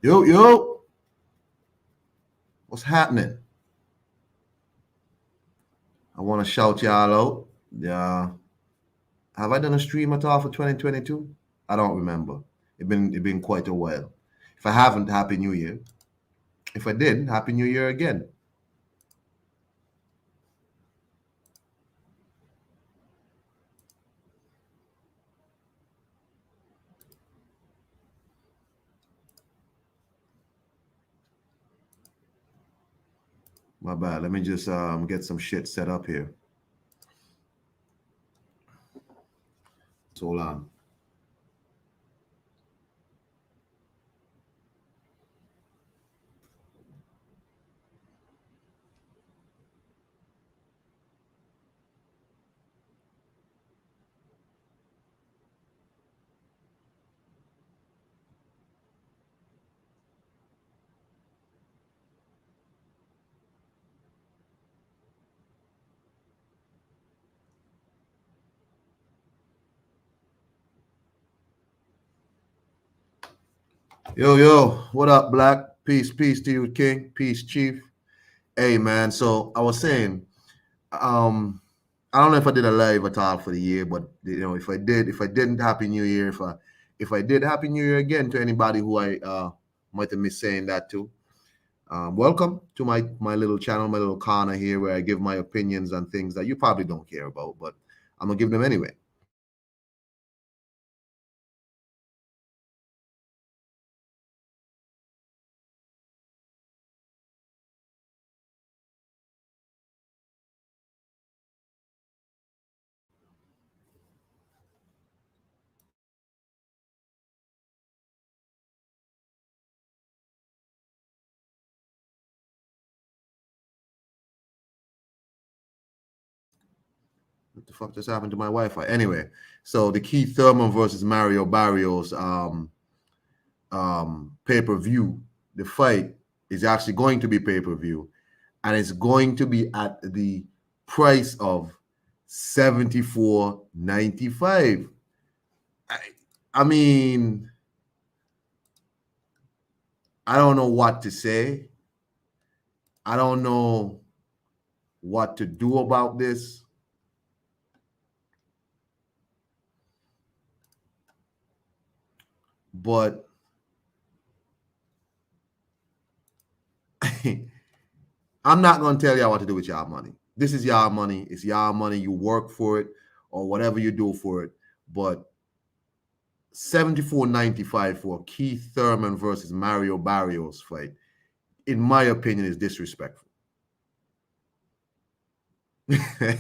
Yo, yo, what's happening? I want to shout y'all out. Yeah, have I done a stream at all for 2022? I don't remember. It been quite a while. If I haven't, Happy New Year. If I did, Happy New Year again. My bad. Let me just get some shit set up here. So hold on. Yo, yo, what up, Black? Peace, peace to you, King. Peace, Chief. Hey, man. So I was saying, um, I don't know if I did a live at all for the year, but if I didn't, Happy New Year. If I did, Happy New Year again to anybody who I might have missed saying that to. Welcome to my little channel, my little corner here, where I give my opinions on things that you probably don't care about, but I'm gonna give them anyway. What the fuck just happened to my Wi-Fi? Anyway, so the Keith Thurman versus Mario Barrios pay-per-view, the fight is actually going to be pay-per-view, and it's going to be at the price of 74.95. I, I mean, I don't know what to say. I don't know what to do about this. But I'm not going to tell y'all what to do with y'all money. This is y'all money. It's y'all money. You work for it or whatever you do for it. But 74.95 for Keith Thurman versus Mario Barrios fight, in my opinion, is disrespectful.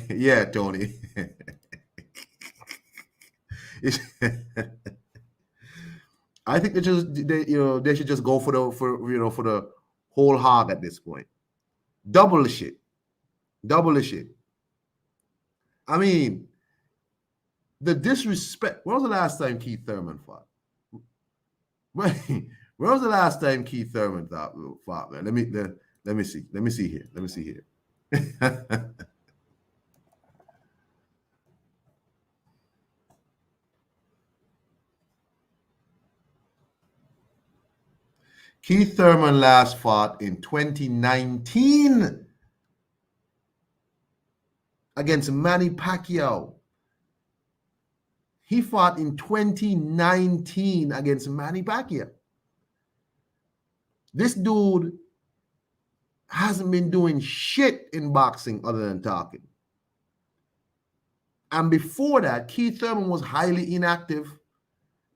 Yeah, Toney. I think they should just go for the whole hog at this point. Double the shit. Double the shit. I mean, the disrespect. When was the last time Keith Thurman fought? When was the last time Keith Thurman fought, man? Let me see. Let me see here. Let me see here. Keith Thurman last fought in 2019 against Manny Pacquiao. He fought in 2019 against Manny Pacquiao. This dude hasn't been doing shit in boxing other than talking. And before that, Keith Thurman was highly inactive.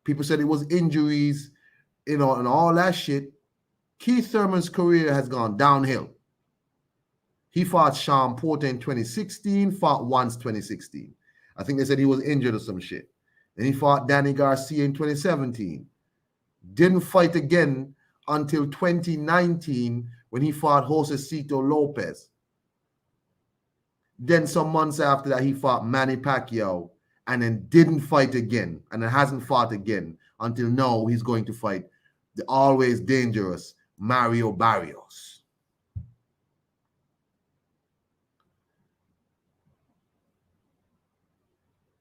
People said it was injuries, and all that shit. Keith Thurman's career has gone downhill. He fought Sean Porter in 2016, fought once 2016. I think they said he was injured or some shit. Then he fought Danny Garcia in 2017. Didn't fight again until 2019 when he fought Josecito Lopez. Then some months after that, he fought Manny Pacquiao and then didn't fight again, and then hasn't fought again until now. He's going to fight the always dangerous Mario Barrios.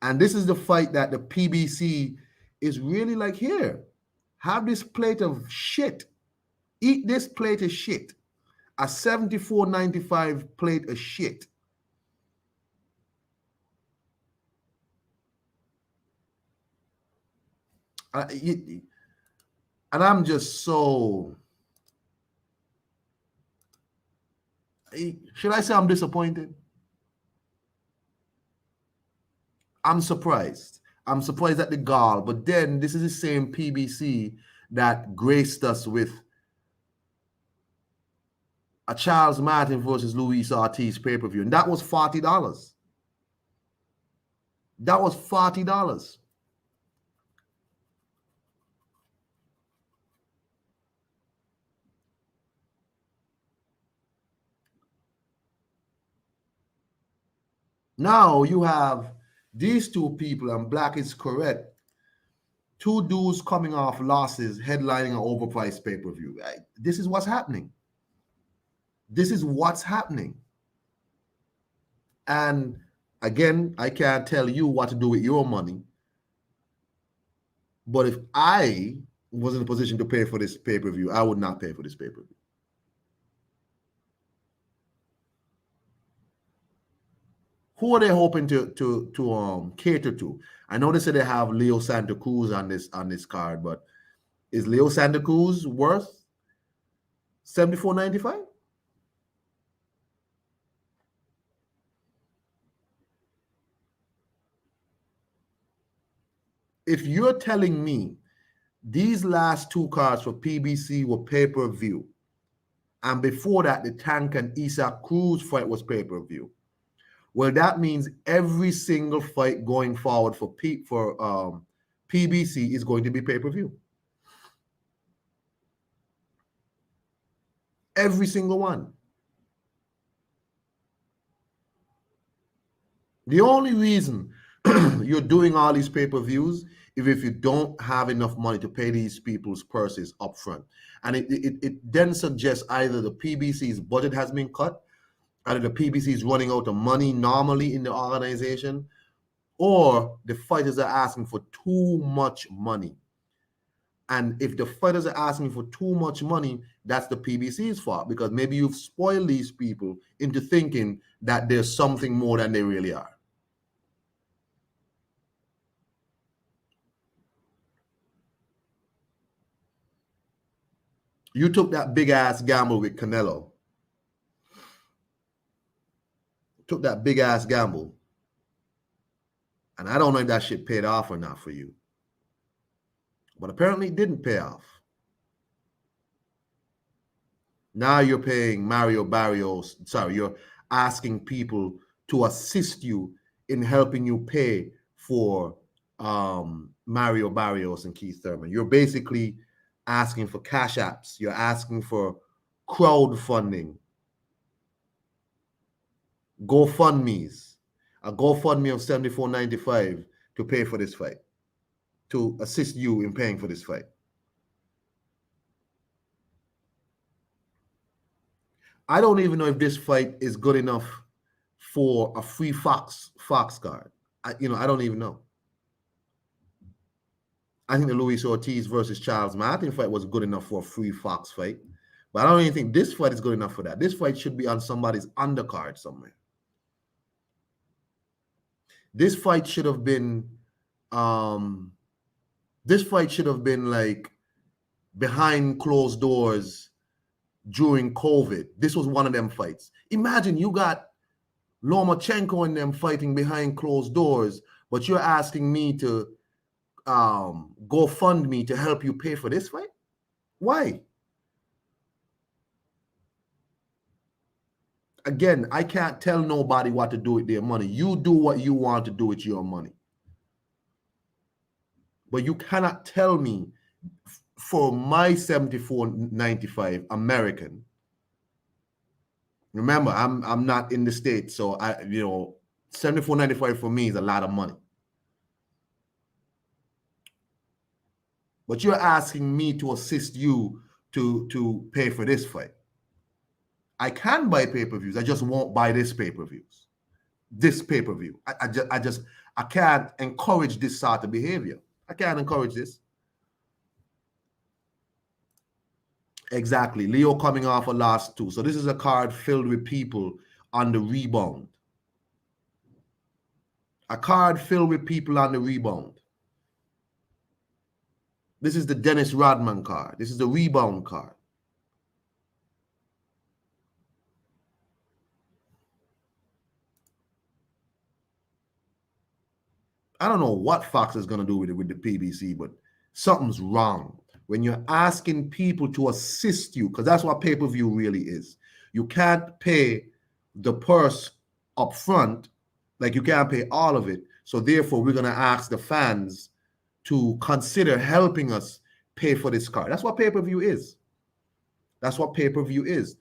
And this is the fight that the PBC is really like, here, have this plate of shit Eat this plate of shit. A $74.95 plate of shit. And I'm just so, should I say I'm disappointed? I'm surprised. I'm surprised at the gall, but then this is the same PBC that graced us with a Charles Martin versus Luis Ortiz pay-per-view, and that was $40. That was $40. Now you have these two people, and Black is correct. Two dudes coming off losses, headlining an overpriced pay-per-view. This is what's happening. This is what's happening. And again, I can't tell you what to do with your money. But if I was in a position to pay for this pay-per-view, I would not pay for this pay-per-view. Who are they hoping to cater to? I know they say they have Leo Santa Cruz on this card, but is Leo Santa Cruz worth $74.95? If you're telling me these last two cards for PBC were pay-per-view, and before that, the Tank and Isaac Cruz fight was pay-per-view, well, that means every single fight going forward for PBC is going to be pay-per-view. Every single one. The only reason you're doing all these pay-per-views is if you don't have enough money to pay these people's purses up front. And it then suggests either the PBC's budget has been cut, either the PBC is running out of money normally in the organization, or the fighters are asking for too much money. And if the fighters are asking for too much money, that's the PBC's fault, because maybe you've spoiled these people into thinking that there's something more than they really are. You took that big-ass gamble with Canelo. Took that big-ass gamble. And I don't know if that shit paid off or not for you. But apparently it didn't pay off. Now you're paying you're asking people to assist you in helping you pay for Mario Barrios and Keith Thurman. You're basically asking for cash apps. You're asking for crowdfunding, GoFundMes, a GoFundMe of $74.95 to pay for this fight, to assist you in paying for this fight. I don't even know if this fight is good enough for a free Fox card. I don't even know. I think the Luis Ortiz versus Charles Martin fight was good enough for a free Fox fight. But I don't even think this fight is good enough for that. This fight should be on somebody's undercard somewhere. This fight should have been like behind closed doors during COVID. This was one of them fights. Imagine you got Lomachenko and them fighting behind closed doors, but you're asking me to GoFundMe to help you pay for this fight? Why? Again, I can't tell nobody what to do with their money. You do what you want to do with your money. But you cannot tell me for my $74.95 American. Remember, I'm not in the States, so $74.95 for me is a lot of money. But you're asking me to assist you to pay for this fight. I can buy pay-per-views. I just won't buy this pay-per-views. This pay-per-view. I can't encourage this sort of behavior. I can't encourage this. Exactly. Leo coming off a last 2. So this is a card filled with people on the rebound. A card filled with people on the rebound. This is the Dennis Rodman card. This is the rebound card. I don't know what Fox is going to do with the PBC, but something's wrong. When you're asking people to assist you, because that's what pay-per-view really is. You can't pay the purse up front, like you can't pay all of it. So therefore, we're going to ask the fans to consider helping us pay for this card. That's what pay-per-view is. That's what pay-per-view is.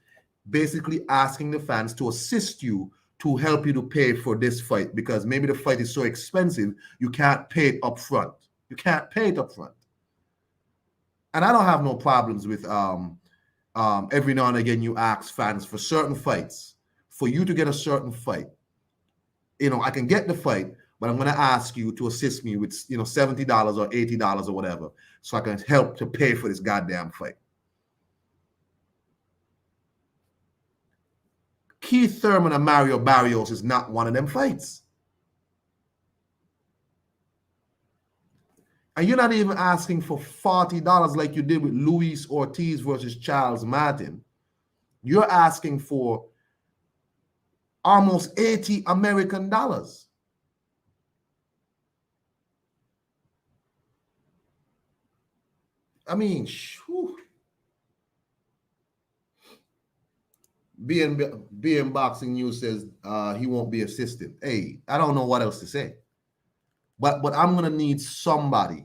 Basically asking the fans to assist you to help you to pay for this fight, because maybe the fight is so expensive, you can't pay it up front. You can't pay it up front. And I don't have no problems with every now and again you ask fans for certain fights, for you to get a certain fight. You know, I can get the fight, but I'm going to ask you to assist me with, you know, $70 or $80 or whatever, so I can help to pay for this goddamn fight. Keith Thurman and Mario Barrios is not one of them fights. And you're not even asking for $40 like you did with Luis Ortiz versus Charles Martin. You're asking for almost 80 American dollars. I mean, whew. BN Boxing News says he won't be assistant. Hey, I don't know what else to say. But I'm going to need somebody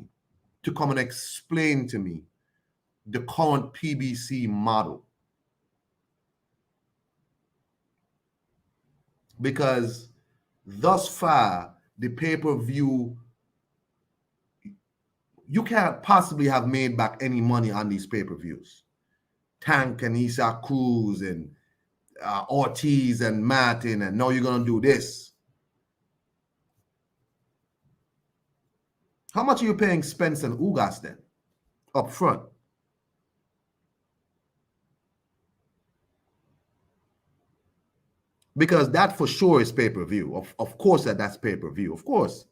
to come and explain to me the current PBC model. Because thus far, the pay-per-view, you can't possibly have made back any money on these pay-per-views. Tank and Isaac Cruz and Ortiz and Martin, and now you're going to do this. How much are you paying Spence and Ugas then up front? Because that for sure is pay-per-view. Of course that's pay-per-view, of course.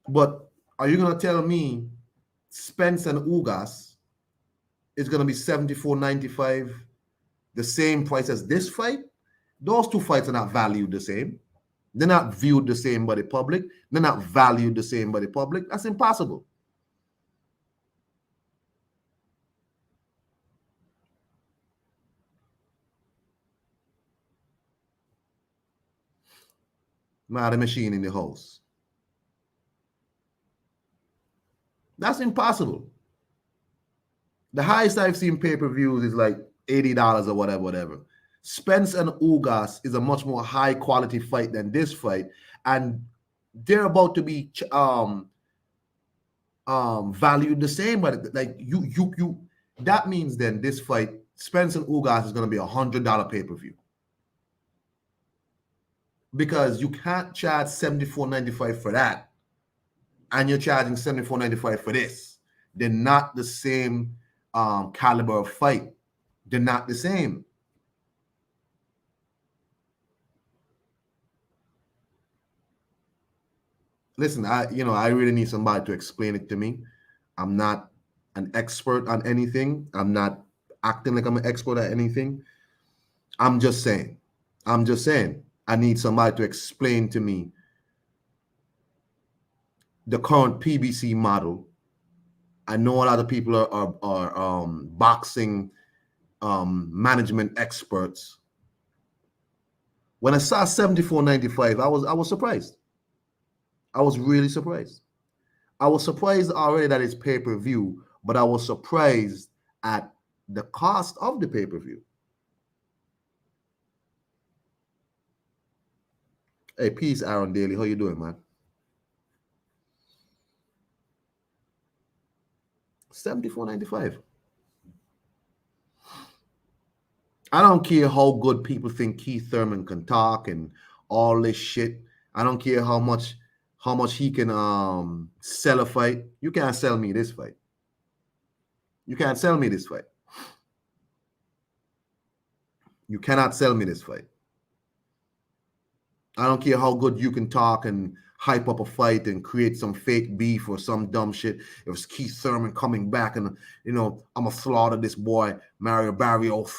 But are you going to tell me Spence and Ugas is going to be $74.95, the same price as this fight? Those two fights are not valued the same. They're not viewed the same by the public. They're not valued the same by the public. That's impossible. Mad machine in the house. That's impossible. The highest I've seen pay-per-views is like $80 or whatever. Spence and Ugas is a much more high quality fight than this fight, and they're about to be valued the same. But like you, that means then this fight, Spence and Ugas, is going to be $100 pay-per-view, because you can't charge $74.95 for that, and you're charging $74.95 for this. They're not the same caliber of fight. They're not the same. Listen, I really need somebody to explain it to me. I'm not an expert on anything. I'm not acting like I'm an expert at anything. I'm just saying. I need somebody to explain to me the current PBC model. I know a lot of people are boxing management experts. When I saw $74.95, I was surprised. I was really surprised. I was surprised already that it's pay-per-view, but I was surprised at the cost of the pay-per-view. Hey, peace, Aaron Daly. How you doing, man? $74.95. I don't care how good people think Keith Thurman can talk and all this shit. I don't care how much he can sell a fight. You can't sell me this fight. You can't sell me this fight. You cannot sell me this fight. I don't care how good you can talk and hype up a fight and create some fake beef or some dumb shit. It was Keith Thurman coming back and, I'm going to slaughter this boy, Mario Barrios.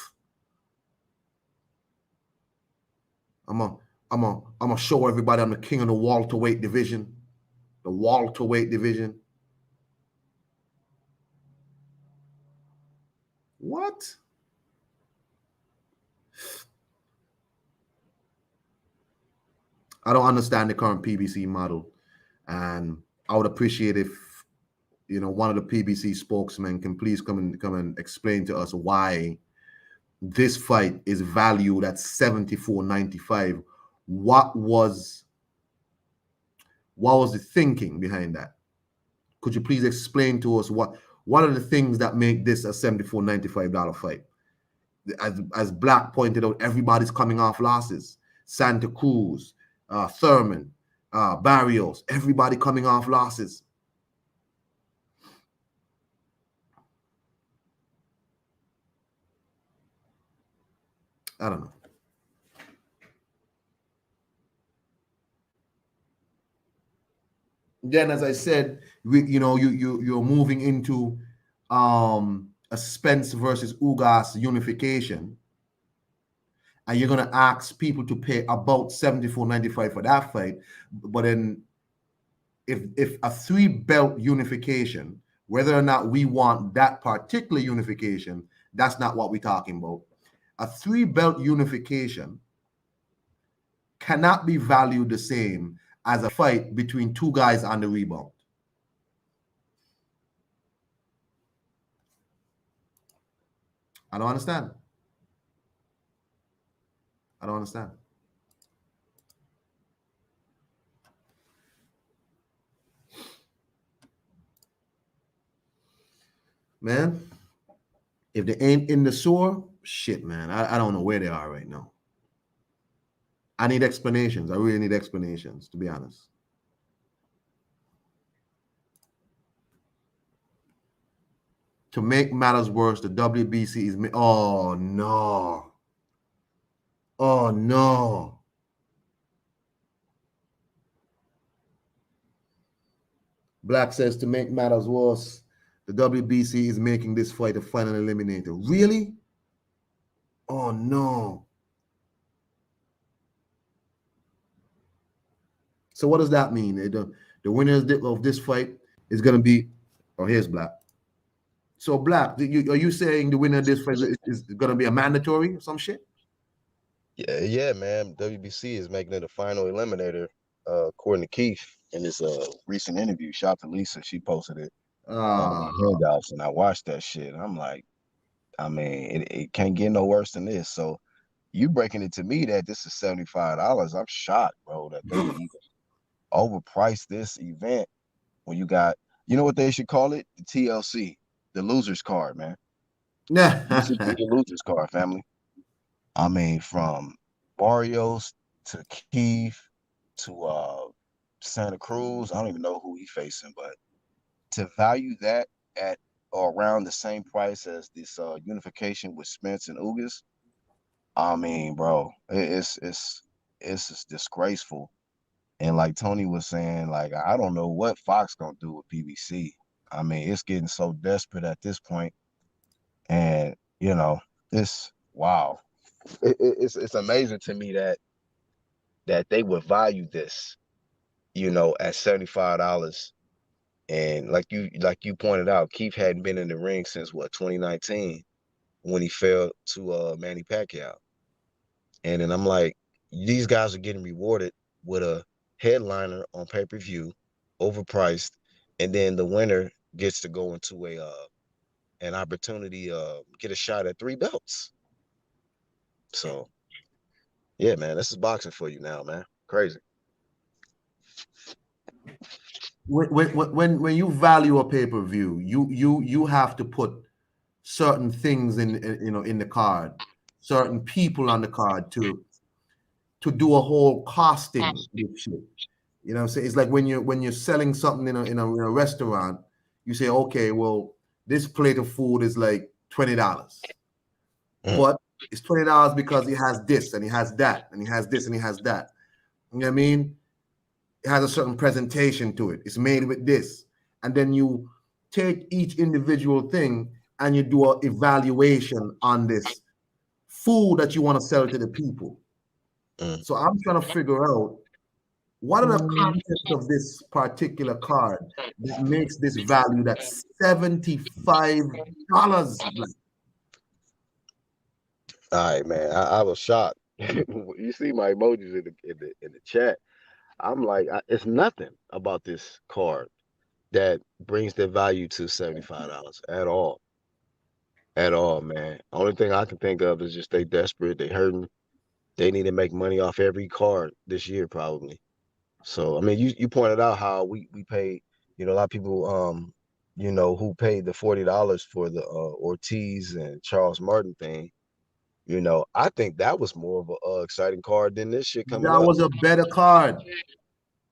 I'm gonna show everybody I'm the king of the welterweight division. The welterweight division. What? I don't understand the current PBC model, and I would appreciate if one of the PBC spokesmen can please come and explain to us why this fight is valued at $74.95. What was the thinking behind that? Could you please explain to us what are the things that make this a $74.95 fight? As Black pointed out, everybody's coming off losses. Santa Cruz, Thurman, Barrios, everybody coming off losses. I don't know. Then, as I said, you're moving into a Spence versus Ugas unification, and you're gonna ask people to pay about $74.95 for that fight. But then, if a 3-belt unification, whether or not we want that particular unification, that's not what we're talking about. A 3-belt unification cannot be valued the same as a fight between two guys on the rebound. I don't understand. Man, if they ain't in the sewer, shit, man, I don't know where they are right now. I need explanations. I really need explanations, to be honest. To make matters worse, the WBC is... Oh, no. Oh, no. Black says, to make matters worse, the WBC is making this fight a final eliminator. Really? Oh, no. So what does that mean? The winner of this fight is going to be... Oh, here's Black. So, Black, are you saying the winner of this fight is going to be a mandatory or some shit? Yeah, man. WBC is making it a final eliminator, according to Keith in his recent interview. Shout out to Lisa, she posted it on Handouts, and I watched that shit. And I'm like, I mean, it can't get no worse than this. So you breaking it to me that this is $75. I'm shocked, bro, that they would even overprice this event when you got, you know what they should call it? The TLC, the loser's card, man. This should be the loser's card, family. I mean, from Barrios to Keith to Santa Cruz. I don't even know who he's facing, but to value that at or around the same price as this unification with Spence and Ugas, I mean, bro, it's just disgraceful. And like Toney was saying, like I don't know what Fox gonna do with PBC. I mean, it's getting so desperate at this point, and it's wow. It's amazing to me that they would value this, at $75. And like you pointed out, Keith hadn't been in the ring since 2019 when he fell to Manny Pacquiao. And then I'm like, these guys are getting rewarded with a headliner on pay-per-view, overpriced, and then the winner gets to go into an opportunity get a shot at 3 belts. So yeah, man, this is boxing for you now, man. Crazy. When you value a pay-per-view, you have to put certain things in the card, certain people on the card to do a whole costing shit. You know what I'm saying? It's like when you're selling something in a restaurant, you say, okay, well, this plate of food is like $20. Mm. But it's $20 because it has this and it has that and it has this and it has that. You know what I mean? It has a certain presentation to it. It's made with this. And then you take each individual thing and you do an evaluation on this food that you want to sell to the people. Mm. So I'm trying to figure out what are the contents of this particular card that makes this valued at $75. All right, man. I was shocked. You see my emojis in the chat. I'm like, it's nothing about this card that brings the value to $75 at all. At all, man. Only thing I can think of is just they desperate, they hurting, they need to make money off every card this year, probably. So I mean, you pointed out how we paid, a lot of people who paid the $40 for the Ortiz and Charles Martin thing. I think that was more of a exciting card than this shit coming That up. was a better card.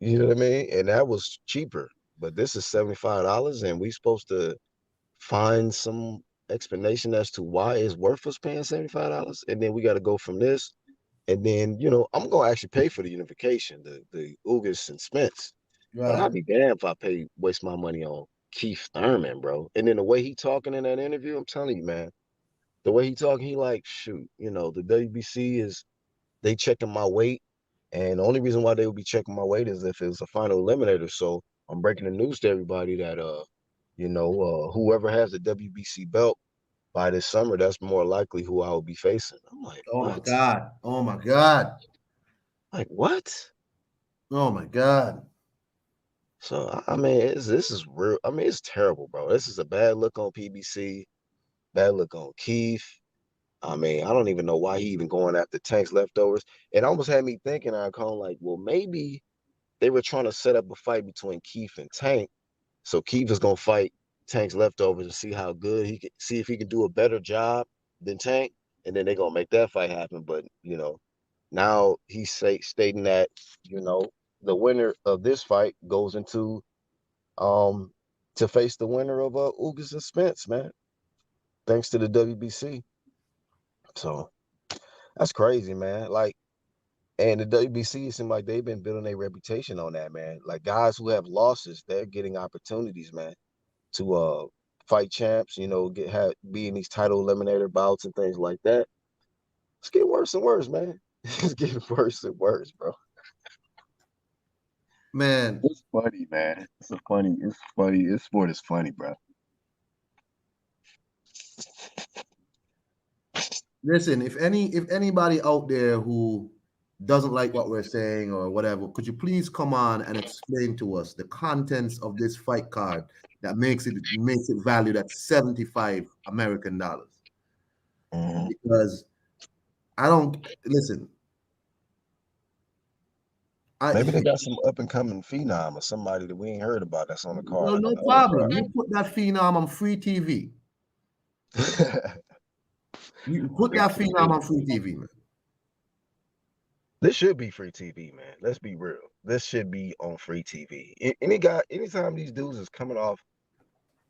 You know what I mean? And that was cheaper. But this is $75, and we supposed to find some explanation as to why it's worth us paying $75. And then we got to go from this. And then, I'm gonna actually pay for the unification, the Ugas and Spence. But Right. I'd be damned if I waste my money on Keith Thurman, bro. And then the way he talking in that interview, I'm telling you, man, the way he talking, he like, shoot, the WBC is they checking my weight. And the only reason why they would be checking my weight is if it was a final eliminator. So I'm breaking the news to everybody that whoever has the WBC belt by this summer, that's more likely who I will be facing. I'm like, Oh my what? God. Oh my God. Like what? Oh my God. So I mean, this is real. I mean, it's terrible, bro. This is a bad look on PBC, bad look on Keith. I mean, I don't even know why he even going after Tank's leftovers. It almost had me thinking, Icon, like, well, maybe they were trying to set up a fight between Keith and Tank. So Keith is gonna fight Tank's leftovers and see how good he can see if he can do a better job than Tank, and then they're gonna make that fight happen. But now he's stating that the winner of this fight goes into um to face the winner of Ugas and Spence, man. Thanks to the WBC. So that's crazy, man. Like, and the WBC seems like they've been building a reputation on that, man. Like guys who have losses, they're getting opportunities, man, to fight champs, be in these title eliminator bouts and things like that. It's getting worse and worse, man. It's getting worse and worse, bro. Man, It's funny, man. It's funny. It's funny. This sport is funny, bro. listen, if anybody out there who doesn't like what we're saying or whatever, could you please come on and explain to us the contents of this fight card that makes it valued at 75 American dollars? Mhm. Because I don't listen. Maybe they got some up and coming phenom or somebody that we ain't heard about that's on the card. No problem. You put that phenom on free TV. You put that phenom on free TV, man. This should be free TV, man. Let's be real. This should be on free TV. Anytime these dudes is coming off,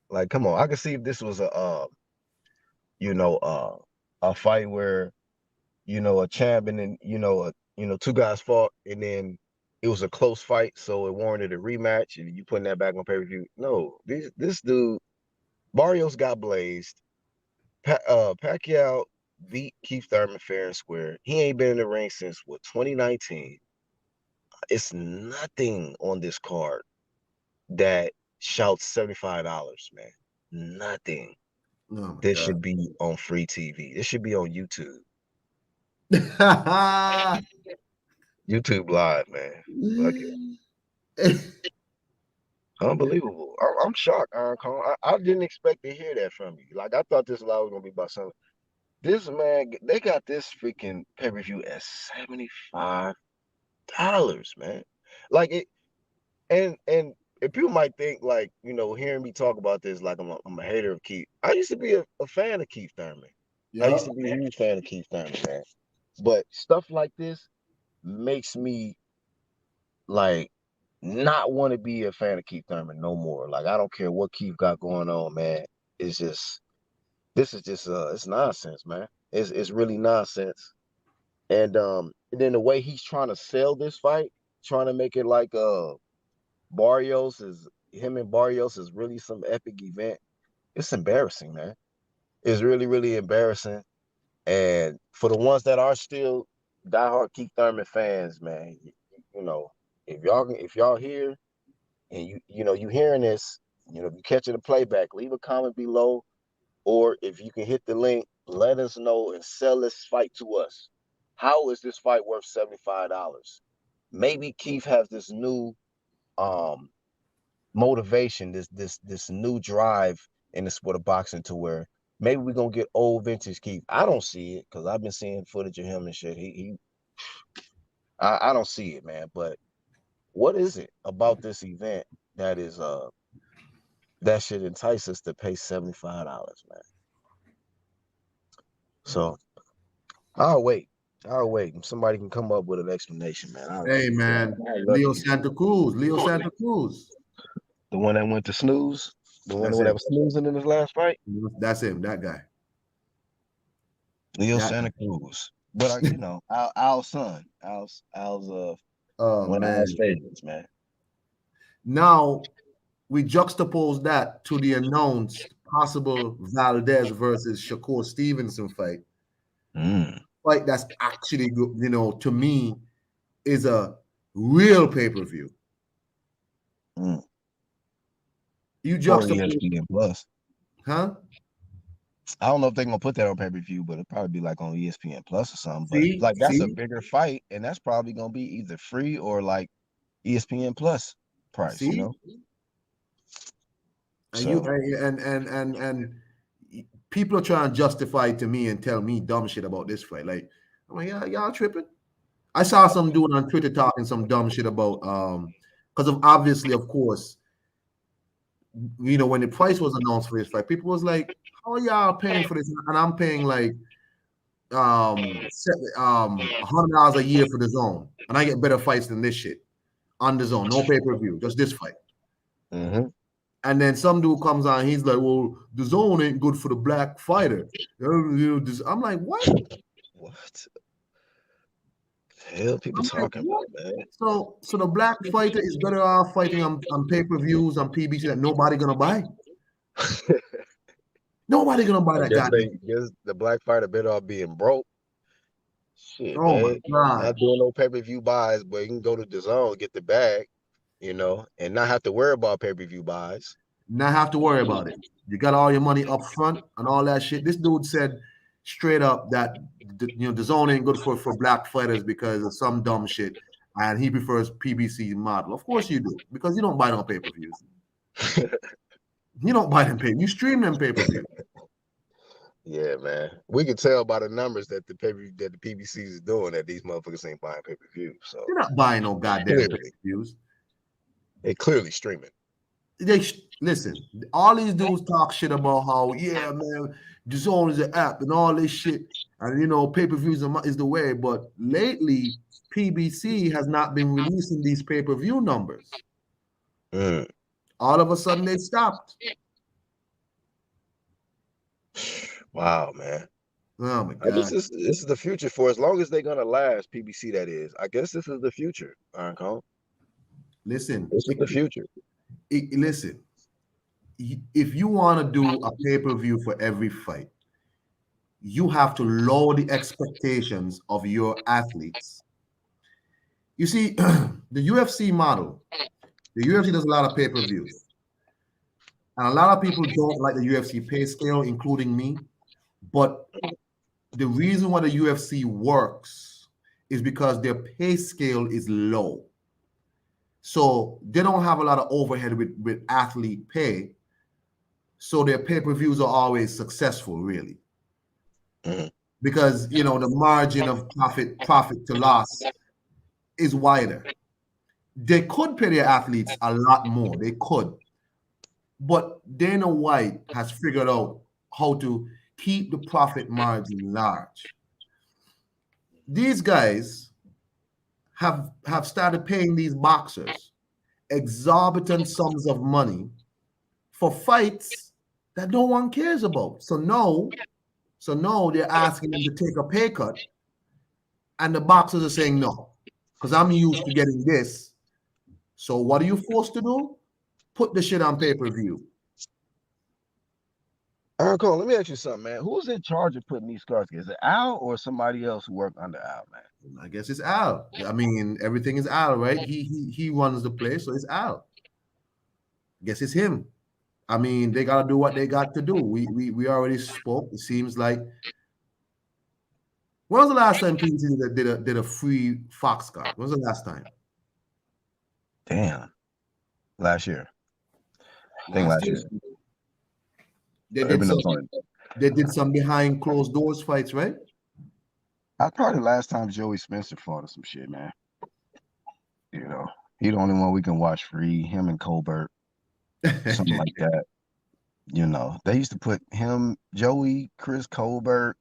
like, come on, I can see if this was a fight where, a champ and then, two guys fought and then it was a close fight, so it warranted a rematch and you putting that back on pay-per-view. No, this dude, Barrios got blazed. Pacquiao beat Keith Thurman fair and square. He ain't been in the ring since 2019. It's nothing on this card that shouts $75, man. Nothing. Oh my This God. should be on free TV. This should be on YouTube. YouTube Live, man. Okay. Unbelievable. I'm shocked, Iron Kong. I didn't expect to hear that from you. Like, I thought this live was going to be about something. This, man, they got this freaking pay-per-view at $75, man. Like, it, and people might think, like, hearing me talk about this, like I'm a hater of Keith. I used to be a fan of Keith Thurman. I used to be a huge fan of Keith Thurman, man. But stuff like this makes me, like, not want to be a fan of Keith Thurman no more. Like, I don't care what Keith got going on, man. is just this is just it's nonsense, man. It's really nonsense. And then the way he's trying to sell this fight, trying to make it like Barrios is him and Barrios is really some epic event. It's embarrassing, man. It's really, really embarrassing. And for the ones that are still diehard Keith Thurman fans, man, you know, if y'all here and you hearing this, if you catching the playback, leave a comment below, or if you can hit the link, let us know and sell this fight to us. How is this fight worth $75? Maybe Keith has this new motivation, this new drive in the sport of boxing to where maybe we're gonna get old vintage Keith. I don't see it because I've been seeing footage of him and shit. I don't see it, man. But what is it about this event that is that should entice us to pay $75, man? So I'll wait. I'll wait. Somebody can come up with an explanation, man. Hey, man, Leo Santa Cruz. The one that went to snooze. The one that was snoozing in his last fight. That's him. That guy. Leo Santa Cruz. But Al's son. Al's one of Al's favorites, man. Now we juxtapose that to the announced possible Valdez versus Shakur Stevenson fight. Fight that's actually, to me, is a real pay-per-view. You juxtapose ESPN Plus. Huh? I don't know if they're gonna put that on pay-per-view, but it'll probably be like on ESPN Plus or something. But that's a bigger fight, and that's probably gonna be either free or like ESPN Plus price, And so. and people are trying to justify it to me and tell me dumb shit about this fight. Like, I'm like, yeah, y'all tripping. I saw some dude on Twitter talking some dumb shit about because of course, when the price was announced for this fight, people was like, how y'all paying for this? And I'm paying like $100 a year for the zone, and I get better fights than this shit on the zone, no pay-per-view, just this fight. And then some dude comes on, he's like, well, the zone ain't good for the black fighter. I'm like, what? What the hell people talking about, man? So the black fighter is better off fighting on pay-per-views, on PBC that nobody gonna buy. Nobody gonna buy that guy. Guess the black fighter better off being broke. Shit, oh man. My God. Not doing no pay-per-view buys, but you can go to the zone, get the bag, and not have to worry about pay-per-view buys. Not have to worry about it. You got all your money up front and all that shit. This dude said straight up that the zone ain't good for black fighters because of some dumb shit, and he prefers PBC model. Of course you do, because you don't buy them pay-per-views. You don't buy them pay. You stream them pay-per-view. Yeah, man. We can tell by the numbers that the PBC is doing that these motherfuckers ain't buying pay-per-view. So they're not buying no goddamn pay-per-views. They clearly streaming. Listen, all these dudes talk shit about how, yeah, man, the zone is an app and all this shit, and pay-per-views is the way. But lately, PBC has not been releasing these pay-per-view numbers. All of a sudden, they stopped. Wow, man. Oh my God. This is the future for as long as they're gonna last. PBC, that is. I guess this is the future, Iron Cone. Listen, this is the future. Listen, if you want to do a pay-per-view for every fight, you have to lower the expectations of your athletes. You see, the UFC model, the UFC does a lot of pay-per-views. And a lot of people don't like the UFC pay scale, including me. But the reason why the UFC works is because their pay scale is low. So they don't have a lot of overhead with athlete pay. So their pay-per-views are always successful, really. Because, the margin of profit to loss is wider. They could pay their athletes a lot more. They could. But Dana White has figured out how to keep the profit margin large. These guys have started paying these boxers exorbitant sums of money for fights that no one cares about. So now they're asking them to take a pay cut, and the boxers are saying no, because I'm used to getting this. So what are you forced to do? Put the shit on pay-per-view. Cole, let me ask you something, man. Who's in charge of putting these cards together? Is it Al or somebody else who worked under Al, man? I guess it's Al. I mean, everything is Al, right? He runs the place, so it's Al. I guess it's him. I mean, they gotta do what they got to do. We already spoke. It seems like, when was the last time PBC did a free Fox card? When was the last time? Damn. Last year. I think last year. They did some behind closed doors fights, right? That's probably the last time Joey Spencer fought or some shit, man. You know, he the only one we can watch free. Him and Colbert, something like that. You know, they used to put him, Joey, Chris Colbert,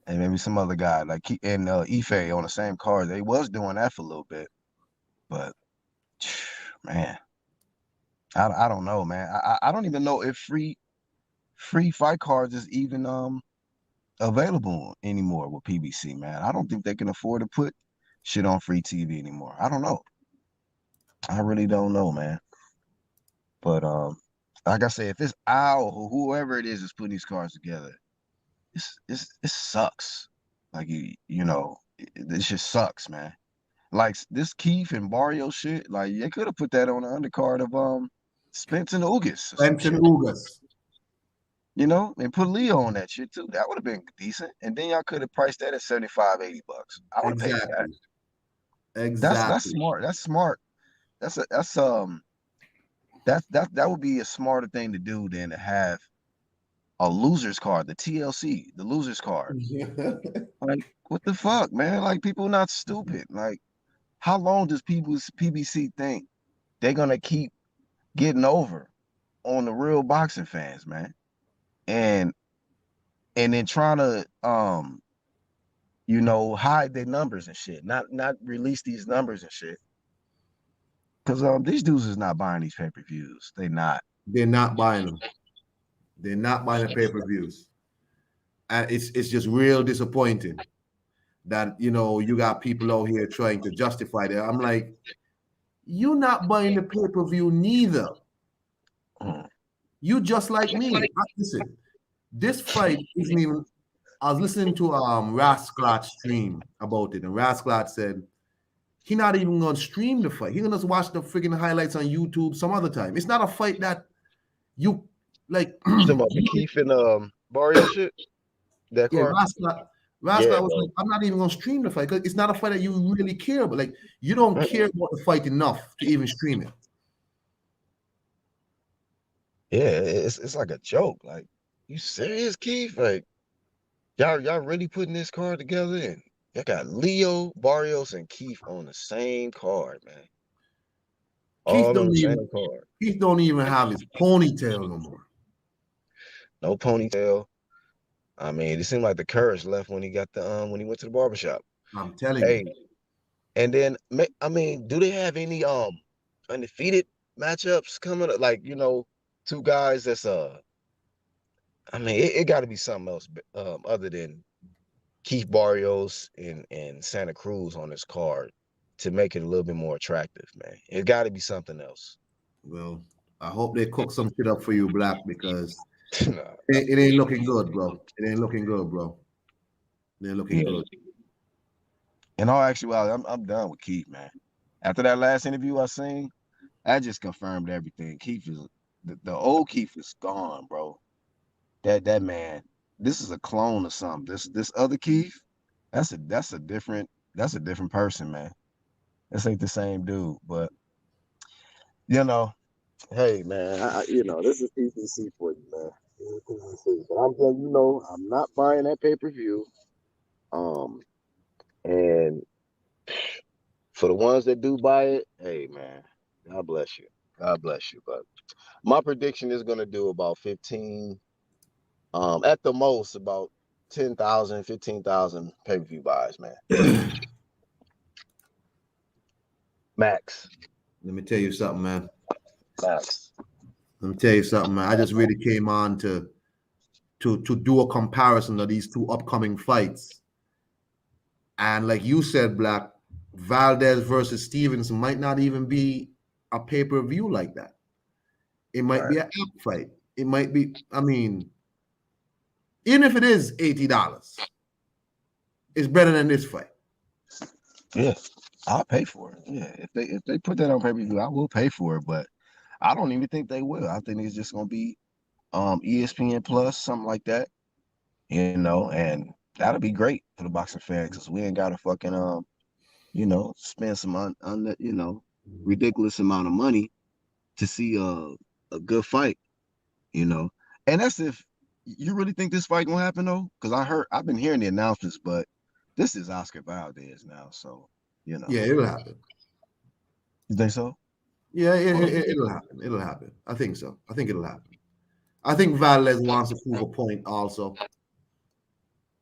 and maybe some other guy like and Ife on the same card. They was doing that for a little bit, but man, I don't know, man. I don't even know if free fight cards is even available anymore with PBC, man. I don't think they can afford to put shit on free TV anymore. I don't know. I really don't know, man. But like I say, if it's Al or whoever it is putting these cards together, it sucks. Like you know, this just sucks, man. Like this Keith and Barrio shit, like they could have put that on the undercard of Spence and Ugas. Spence and Ugas. You know, and put Leo on that shit too. That would have been decent. And then y'all could have priced that at $75, $80. I would have paid for that. Exactly. That's smart. That's smart. That would be a smarter thing to do than to have a loser's card, the TLC, the loser's card. Like, what the fuck, man? Like, people not stupid. Like, how long does PBC think they're gonna keep getting over on the real boxing fans, man? And then trying to you know, hide their numbers and shit, not release these numbers and shit. Because these dudes is not buying these pay-per-views. They're not buying them. They're not buying the pay-per-views. And it's just real disappointing that, you know, you got people out here trying to justify that. I'm like, you're not buying the pay-per-view neither. You just like me. Listen, this fight isn't even. I was listening to Rasclat stream about it, and Rasclat said he not even gonna stream the fight. He's gonna just watch the freaking highlights on YouTube some other time. It's not a fight that you like. Talking about the Keith and Barrio shit. That yeah, card. Rasclat was like, I'm not even gonna stream the fight because it's not a fight that you really care about. Like, you don't care about the fight enough to even stream it. Yeah, it's like a joke. Like, you serious, Keith? Like, y'all really putting this card together? And y'all got Leo, Barrios, and Keith on the same card, man. All on the same card. Keith don't even have his ponytail no more. No ponytail. I mean, it seemed like the courage left when he got the when he went to the barbershop. I'm telling you. And then I mean, do they have any undefeated matchups coming up? Like, you know, two guys that's I mean, it got to be something else other than Keith Barrios and Santa Cruz on this card to make it a little bit more attractive, man. It got to be something else. Well, I hope they cook some shit up for you, Black, because it ain't looking good, bro. It ain't looking good, bro. It ain't looking good. In all actuality, I'm done with Keith, man. After that last interview I seen, I just confirmed everything. Keith is the old Keith is gone, bro. That man, this is a clone of something. This other Keith, that's a different person, man. This ain't the same dude, but you know, hey man, you know, this is PPC for you, man. But I'm letting you know, I'm not buying that pay-per-view. And for the ones that do buy it, hey man, God bless you. God bless you. But my prediction is gonna do about 15, at the most about 10,000, 15,000 pay-per-view buys, man. Max. Let me tell you something, man. Max. Let me tell you something, man. I just really came on to do a comparison of these two upcoming fights. And like you said, Black, Valdez versus Stevenson might not even be a pay-per-view like that. It might be an app fight. It might be, I mean, even if it is $80, it's better than this fight. Yeah, I'll pay for it. Yeah, if they put that on pay-per-view, I will pay for it. But I don't even think they will. I think it's just gonna be ESPN Plus, something like that. And that'll be great for the boxing fans because we ain't got to fucking spend some ridiculous amount of money to see a good fight. And that's if you really think this fight gonna happen though, because I've been hearing the announcements, but this is Oscar Valdez now, so Yeah, it'll happen. You think so? Yeah, it'll happen. It'll happen. I think so. I think it'll happen. I think Valdez wants to prove a point also.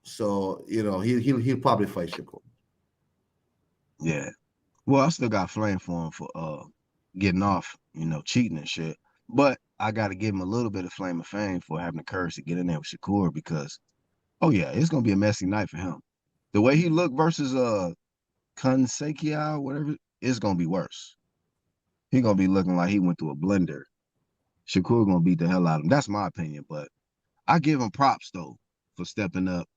So he'll probably fight Shakur. Yeah. Well, I still got flame for him for getting off, cheating and shit. But I got to give him a little bit of flame of fame for having the courage to get in there with Shakur because, oh yeah, it's gonna be a messy night for him. The way he looked versus Kunsekiao, whatever, it's gonna be worse. He gonna be looking like he went through a blender. Shakur gonna beat the hell out of him. That's my opinion, but I give him props though for stepping up,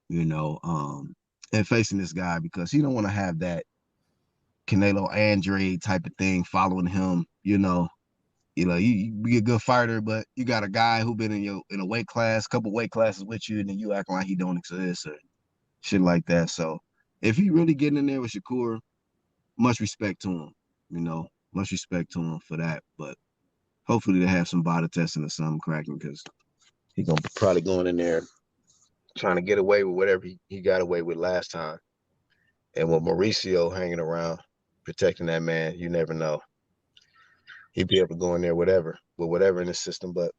and facing this guy because he don't want to have that Canelo Andre type of thing following him. You be a good fighter, but you got a guy who been in a weight class, couple weight classes with you, and then you acting like he don't exist or shit like that. So if he really getting in there with Shakur, much respect to him, much respect to him for that. But hopefully they have some body testing or something cracking because he gonna probably going in there trying to get away with whatever he got away with last time. And with Mauricio hanging around protecting that man, you never know. He'd be able to go in there with whatever in the system. But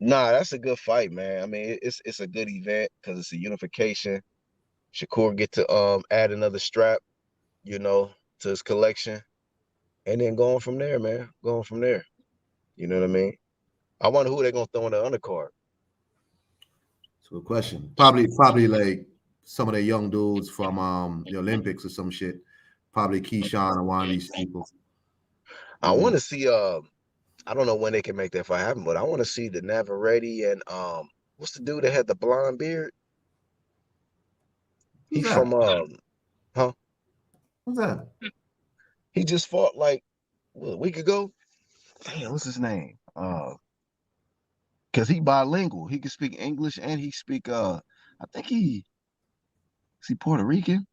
that's a good fight, man. I mean, it's a good event because it's a unification. Shakur get to add another strap, to his collection. And then going from there, man. Going from there. You know what I mean? I wonder who they're gonna throw in the undercard. It's a good question. Probably like some of the young dudes from the Olympics or some shit. Probably Keyshawn or one of these people. I want to see I don't know when they can make that fight happen, but I want to see the Navarrete and what's the dude that had the blonde beard? Who's He that? from huh? Who's that? He just fought like a week ago. Damn, what's his name? Because he bilingual. He can speak English and he speak I think is he Puerto Rican?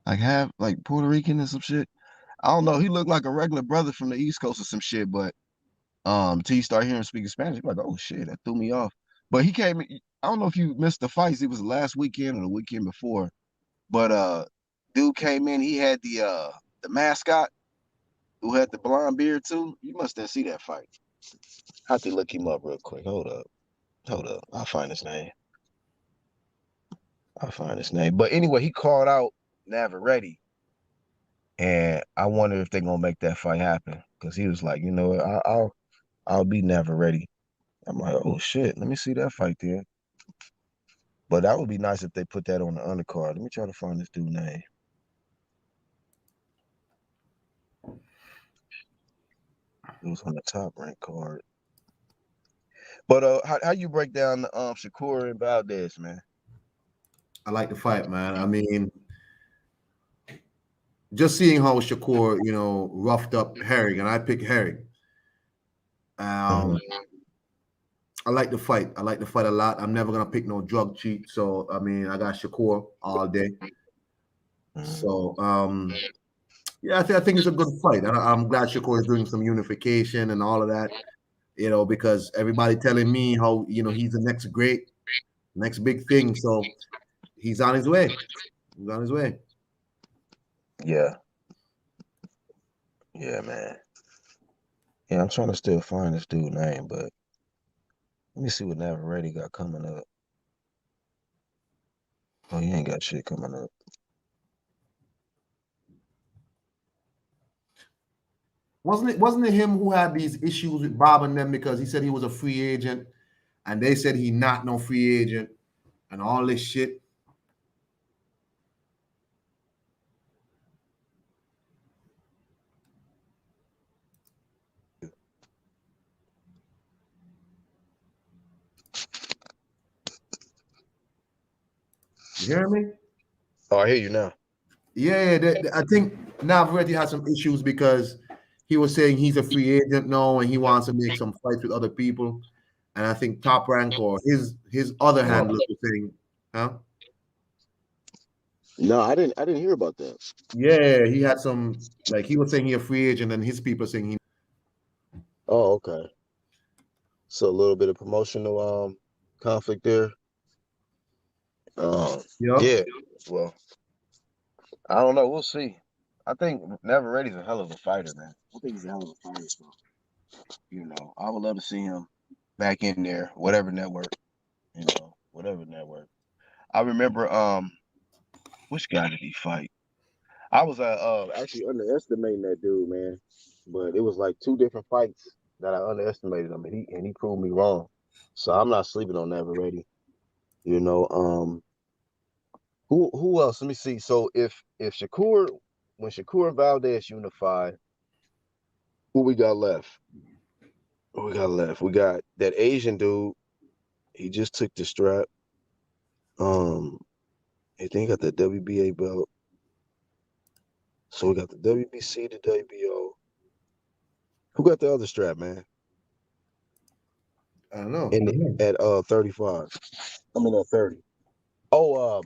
Like half like Puerto Rican and some shit. I don't know. He looked like a regular brother from the East Coast or some shit, but till you start hearing him speaking Spanish, you're like, oh shit, that threw me off. But he came. I don't know if you missed the fights. It was last weekend or the weekend before. But dude came in. He had the mascot who had the blonde beard too. You must have see that fight. I have to look him up real quick. Hold up. I'll find his name. But anyway, he called out Navarrete, and I wonder if they're gonna make that fight happen because he was like, I'll be Navarrete. I'm like, oh shit, let me see that fight then. But that would be nice if they put that on the undercard. Let me try to find this dude's name. It was on the top ranked card. But how you break down the Shakur and Valdez, man? I like the fight, man. I mean, just seeing how Shakur, roughed up Herring, and I picked Herring. Mhm. I like the fight. I like the fight a lot. I'm never gonna pick no drug cheat. So I mean, I got Shakur all day. So yeah, I think it's a good fight. I'm glad Shakur is doing some unification and all of that. Because everybody telling me how he's the next next big thing. So he's on his way. He's on his way. Yeah. Yeah, man. Yeah, I'm trying to still find this dude's name, but let me see what Navarrete got coming up. Oh, he ain't got shit coming up. Wasn't it him who had these issues with Bob and them because he said he was a free agent and they said he not no free agent and all this shit? You hear me? Oh, I hear you now. Yeah, I think Navarrete had some issues because he was saying he's a free agent now and he wants to make some fights with other people. And I think Top Rank or his other handlers were saying, huh? No, I didn't hear about that. Yeah, he had some, like he was saying he a free agent and his people saying he. Oh, okay. So a little bit of promotional conflict there. Yep. Yeah. Well, I don't know. We'll see. I think Navarrete's a hell of a fighter, man. I think he's a hell of a fighter. So, I would love to see him back in there, whatever network. Whatever network. I remember which guy did he fight? I was actually underestimating that dude, man. But it was like two different fights that I underestimated him, and he proved me wrong. So I'm not sleeping on Navarrete. Who else? Let me see. So if when Shakur and Valdez unified, who we got left? Who we got left? We got that Asian dude. He just took the strap. I think he got the WBA belt. So we got the WBC, the WBO. Who got the other strap, man? I don't know. At 35. I mean at 30. Oh,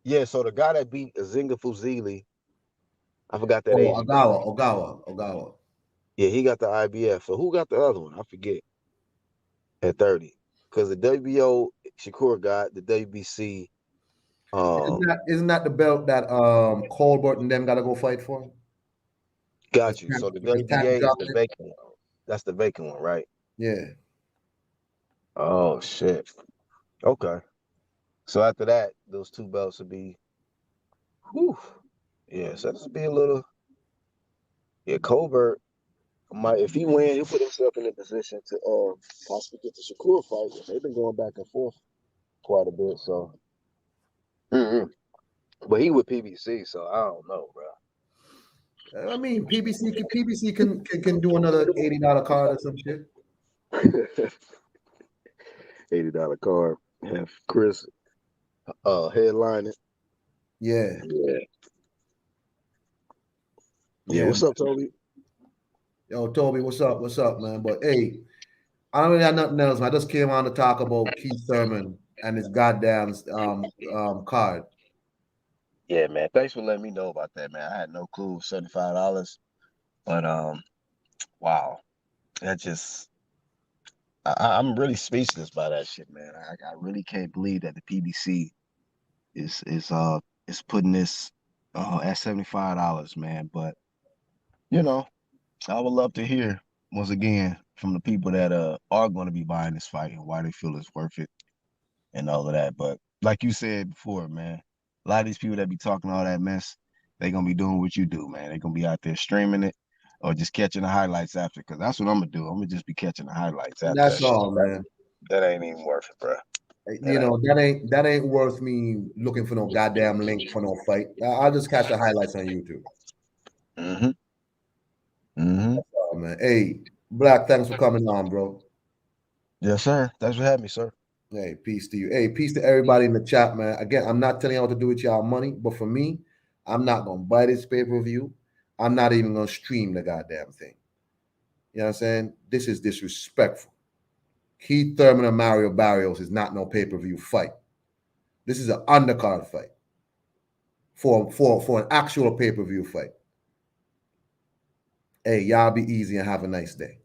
yeah, so the guy that beat Zinga Fuzili, I forgot that Oh, Asian guy. Ogawa. Yeah, he got the IBF. So who got the other one? I forget. At 30. Because the WBO Shakur got, the WBC. Isn't that the belt that Colbert and them gotta go fight for? Got you. So the WBA is the Johnson. vacant one. That's the vacant one, right? Yeah. Oh shit. Okay. So after that, those two belts would be whew. Yeah, so this would be a little Colbert might if he wins, he'll put himself in a position to possibly get the Shakur fight. They've been going back and forth quite a bit, so but he with PBC, so I don't know, bro. I mean, PBC can do another $80 card or some shit. $80 card. Have Chris headline it. Yeah. Yeah. What's up, Toby? Yo, Toby, what's up? What's up, man? But hey, I don't really have nothing else. Man. I just came on to talk about Keith Thurman and his goddamn card. Yeah, man. Thanks for letting me know about that, man. I had no clue. $75. But wow. That just I'm really speechless by that shit, man. I really can't believe that the PBC is putting this at $75, man. But I would love to hear once again from the people that are going to be buying this fight and why they feel it's worth it and all of that. But like you said before, man, a lot of these people that be talking all that mess, they gonna be doing what you do, man. They gonna be out there streaming it or just catching the highlights after. Because that's what I'm gonna do. I'm gonna just be catching the highlights after That's that shit. all, man. That ain't even worth it, bro. That ain't worth me looking for no goddamn link for no fight. I'll just catch the highlights on YouTube. That's all, man. Hey, Black, thanks for coming on, bro. Yes, sir. Thanks for having me, sir. Hey, peace to you. Hey, peace to everybody in the chat, man. Again, I'm not telling y'all what to do with y'all money, but for me, I'm not gonna buy this pay-per-view. I'm not even gonna stream the goddamn thing. You know what I'm saying? This is disrespectful. Keith Thurman and Mario Barrios is not no pay-per-view fight. This is an undercard fight for an actual pay-per-view fight. Hey, y'all be easy and have a nice day.